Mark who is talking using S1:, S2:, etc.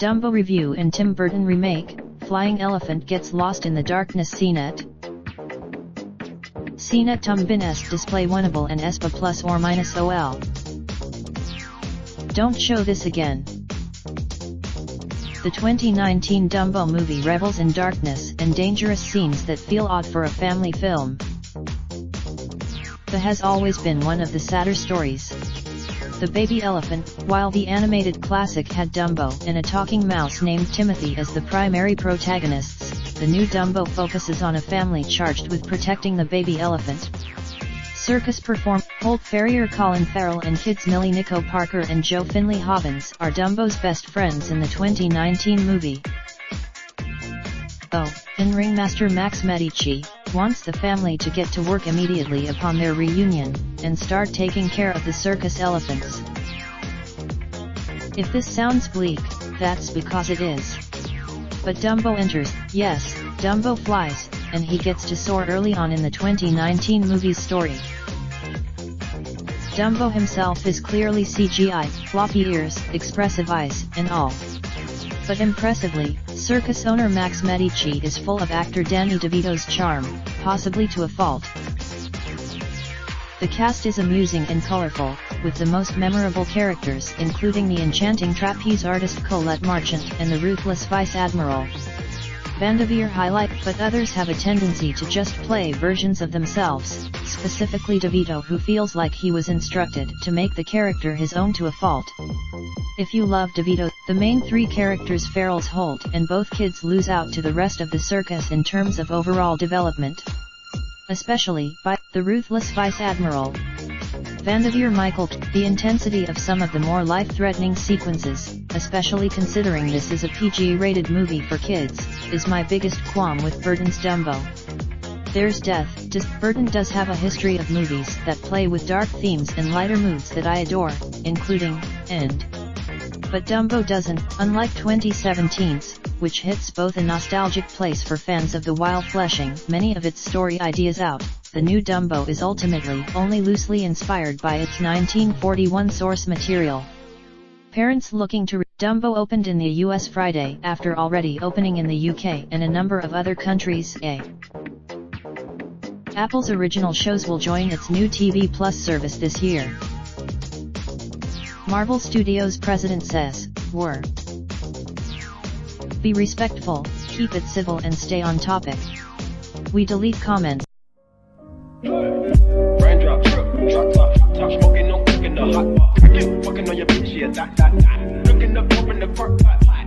S1: Dumbo review. In Tim Burton remake, flying elephant gets lost in the darkness. CNET. CNET Tumbin-esque display winnable and ESPA plus or minus OL. Don't show this again. The 2019 Dumbo movie revels in darkness and dangerous scenes that feel odd for a family film. The has always been one of the sadder stories. The baby elephant, while the animated classic had Dumbo and a talking mouse named Timothy as the primary protagonists, the new Dumbo focuses on a family charged with protecting the baby elephant. Circus performer Holt Ferrier, Colin Farrell and kids Millie Nico Parker and Joe Finley Hobbins are Dumbo's best friends in the 2019 movie. And ringmaster Max Medici wants the family to get to work immediately upon their reunion, and start taking care of the circus elephants. If this sounds bleak, that's because it is. But Dumbo enters, yes, Dumbo flies, and he gets to soar early on in the 2019 movie's story. Dumbo himself is clearly CGI, floppy ears, expressive eyes, and all. But impressively, circus owner Max Medici is full of actor Danny DeVito's charm, possibly to a fault. The cast is amusing and colorful, with the most memorable characters including the enchanting trapeze artist Colette Marchant and the ruthless Vice Admiral Vanderveer highlight, but others have a tendency to just play versions of themselves, specifically DeVito, who feels like he was instructed to make the character his own to a fault. If you love DeVito, the main three characters Farrell's Holt and both kids lose out to the rest of the circus in terms of overall development. Especially, by the ruthless Vice Admiral Vanderveer Michael. The intensity of some of the more life-threatening sequences, especially considering this is a PG-rated movie for kids, is my biggest qualm with Burton's Dumbo. There's death. Burton does have a history of movies that play with dark themes and lighter moods that I adore, including End. But Dumbo doesn't, unlike 2017's, which hits both a nostalgic place for fans of the while fleshing many of its story ideas out. The new Dumbo is ultimately only loosely inspired by its 1941 source material. Parents looking to Dumbo opened in the US Friday after already opening in the UK and a number of other countries. Apple's original shows will join its new TV Plus service this year. Marvel Studios president says, be respectful, keep it civil and stay on topic. We delete comments.
S2: Raindrop, drop top, smoking, no cooking the hot pot. Fucking on your bitch, yeah, that. Looking up, open the park pot.